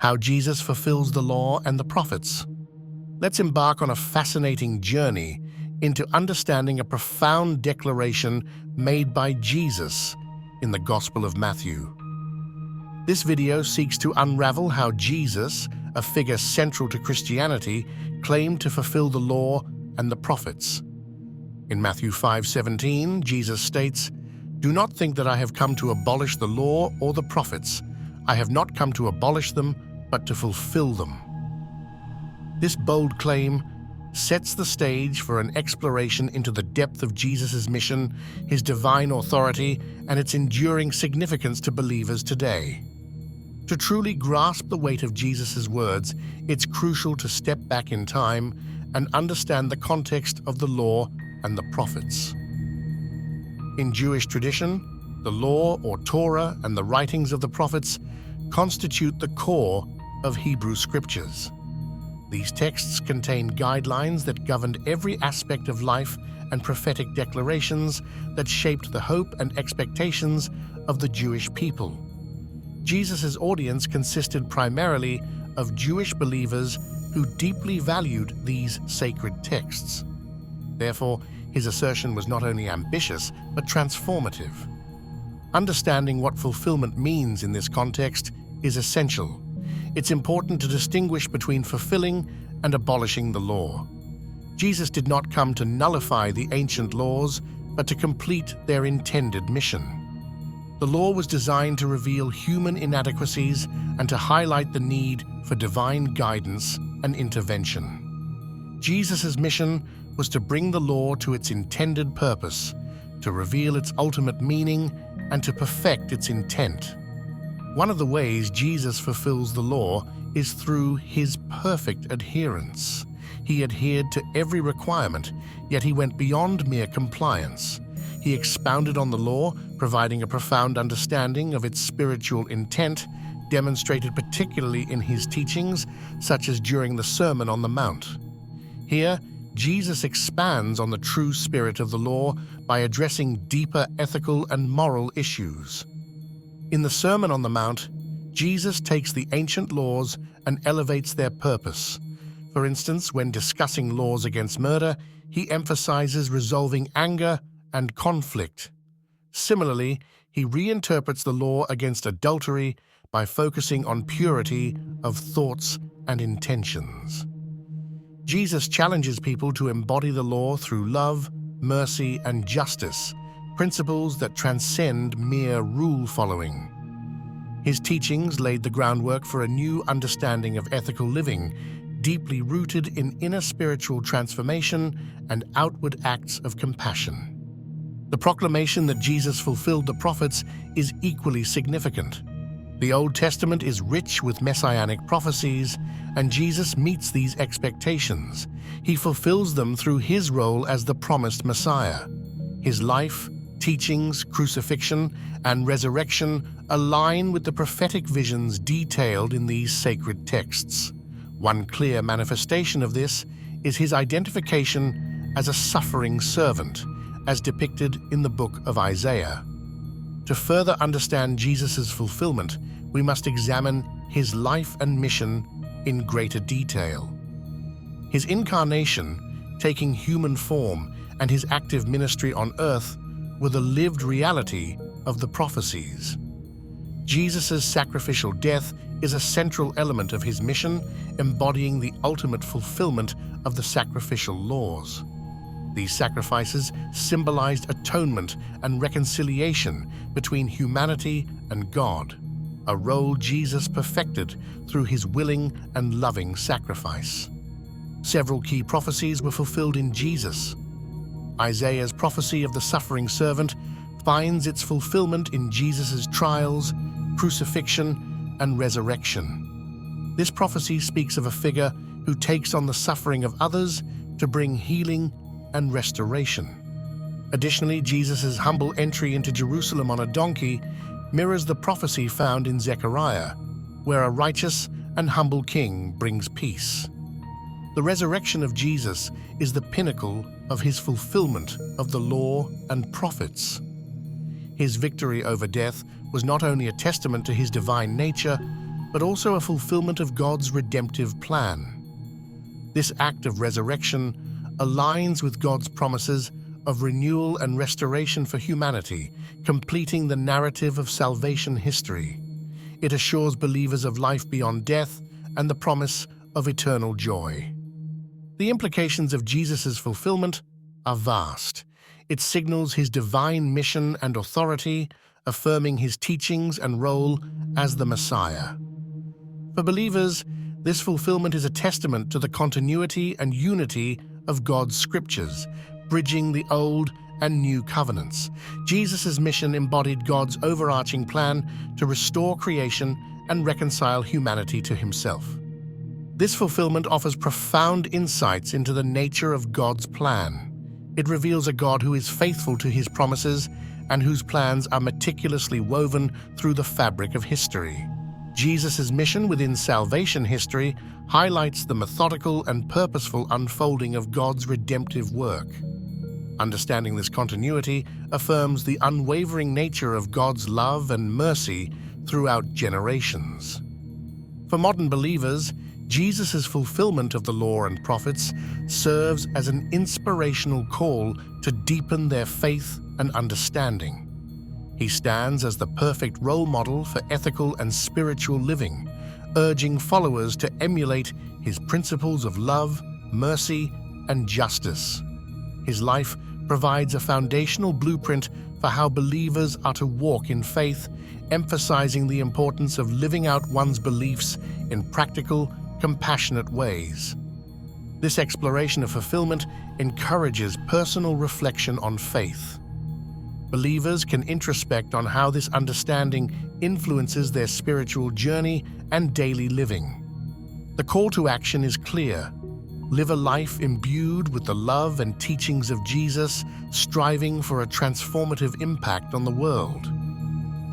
How Jesus fulfills the law and the prophets. Let's embark on a fascinating journey into understanding a profound declaration made by Jesus in the Gospel of Matthew. This video seeks to unravel how Jesus, a figure central to Christianity, claimed to fulfill the law and the prophets. In Matthew 5:17, Jesus states, "Do not think that I have come to abolish the law or the prophets. I have not come to abolish them, but to fulfill them." This bold claim sets the stage for an exploration into the depth of Jesus' mission, his divine authority, and its enduring significance to believers today. To truly grasp the weight of Jesus' words, it's crucial to step back in time and understand the context of the law and the prophets. In Jewish tradition, the law or Torah and the writings of the prophets constitute the core of Hebrew scriptures. These texts contain guidelines that governed every aspect of life and prophetic declarations that shaped the hope and expectations of the Jewish people. Jesus' audience consisted primarily of Jewish believers who deeply valued these sacred texts. Therefore, his assertion was not only ambitious, but transformative. Understanding what fulfillment means in this context is essential. It's important to distinguish between fulfilling and abolishing the law. Jesus did not come to nullify the ancient laws, but to complete their intended mission. The law was designed to reveal human inadequacies and to highlight the need for divine guidance and intervention. Jesus' mission was to bring the law to its intended purpose, to reveal its ultimate meaning, and to perfect its intent. One of the ways Jesus fulfills the law is through his perfect adherence. He adhered to every requirement, yet he went beyond mere compliance. He expounded on the law, providing a profound understanding of its spiritual intent, demonstrated particularly in his teachings, such as during the Sermon on the Mount. Here, Jesus expands on the true spirit of the law by addressing deeper ethical and moral issues. In the Sermon on the Mount, Jesus takes the ancient laws and elevates their purpose. For instance, when discussing laws against murder, he emphasizes resolving anger and conflict. Similarly, he reinterprets the law against adultery by focusing on purity of thoughts and intentions. Jesus challenges people to embody the law through love, mercy, and justice, principles that transcend mere rule-following. His teachings laid the groundwork for a new understanding of ethical living, deeply rooted in inner spiritual transformation and outward acts of compassion. The proclamation that Jesus fulfilled the prophets is equally significant. The Old Testament is rich with messianic prophecies, and Jesus meets these expectations. He fulfills them through his role as the promised Messiah. His life, teachings, crucifixion, and resurrection align with the prophetic visions detailed in these sacred texts. One clear manifestation of this is his identification as a suffering servant, as depicted in the book of Isaiah. To further understand Jesus' fulfillment, we must examine his life and mission in greater detail. His incarnation, taking human form, and his active ministry on earth were the lived reality of the prophecies. Jesus' sacrificial death is a central element of his mission, embodying the ultimate fulfillment of the sacrificial laws. These sacrifices symbolized atonement and reconciliation between humanity and God, a role Jesus perfected through his willing and loving sacrifice. Several key prophecies were fulfilled in Jesus. Isaiah's prophecy of the suffering servant finds its fulfillment in Jesus' trials, crucifixion, and resurrection. This prophecy speaks of a figure who takes on the suffering of others to bring healing and restoration. Additionally, Jesus' humble entry into Jerusalem on a donkey mirrors the prophecy found in Zechariah, where a righteous and humble king brings peace. The resurrection of Jesus is the pinnacle of his fulfillment of the law and prophets. His victory over death was not only a testament to his divine nature, but also a fulfillment of God's redemptive plan. This act of resurrection aligns with God's promises of renewal and restoration for humanity, completing the narrative of salvation history. It assures believers of life beyond death and the promise of eternal joy. The implications of Jesus' fulfillment are vast. It signals his divine mission and authority, affirming his teachings and role as the Messiah. For believers, this fulfillment is a testament to the continuity and unity of God's scriptures, bridging the Old and New Covenants. Jesus' mission embodied God's overarching plan to restore creation and reconcile humanity to himself. This fulfillment offers profound insights into the nature of God's plan. It reveals a God who is faithful to his promises and whose plans are meticulously woven through the fabric of history. Jesus' mission within salvation history highlights the methodical and purposeful unfolding of God's redemptive work. Understanding this continuity affirms the unwavering nature of God's love and mercy throughout generations. For modern believers, Jesus' fulfillment of the law and prophets serves as an inspirational call to deepen their faith and understanding. He stands as the perfect role model for ethical and spiritual living, urging followers to emulate his principles of love, mercy, and justice. His life provides a foundational blueprint for how believers are to walk in faith, emphasizing the importance of living out one's beliefs in practical, compassionate ways. This exploration of fulfillment encourages personal reflection on faith. Believers can introspect on how this understanding influences their spiritual journey and daily living. The call to action is clear. Live a life imbued with the love and teachings of Jesus, striving for a transformative impact on the world.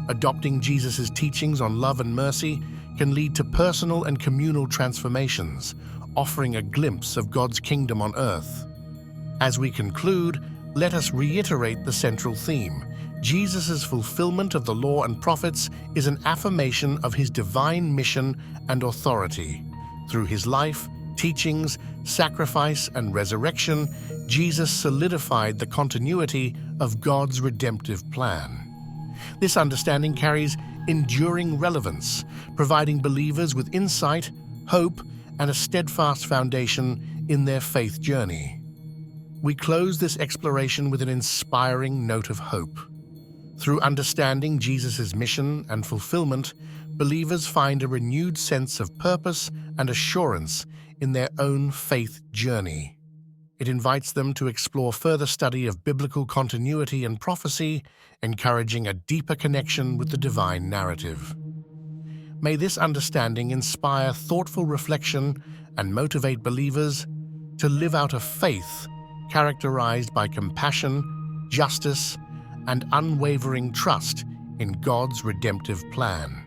Adopting Jesus' teachings on love and mercy can lead to personal and communal transformations, offering a glimpse of God's kingdom on earth. As we conclude, let us reiterate the central theme. Jesus' fulfillment of the law and prophets is an affirmation of his divine mission and authority. Through his life, teachings, sacrifice, and resurrection, Jesus solidified the continuity of God's redemptive plan. This understanding carries enduring relevance, providing believers with insight, hope, and a steadfast foundation in their faith journey. We close this exploration with an inspiring note of hope. Through understanding Jesus' mission and fulfillment, believers find a renewed sense of purpose and assurance in their own faith journey. It invites them to explore further study of biblical continuity and prophecy, encouraging a deeper connection with the divine narrative. May this understanding inspire thoughtful reflection and motivate believers to live out a faith characterized by compassion, justice, and unwavering trust in God's redemptive plan.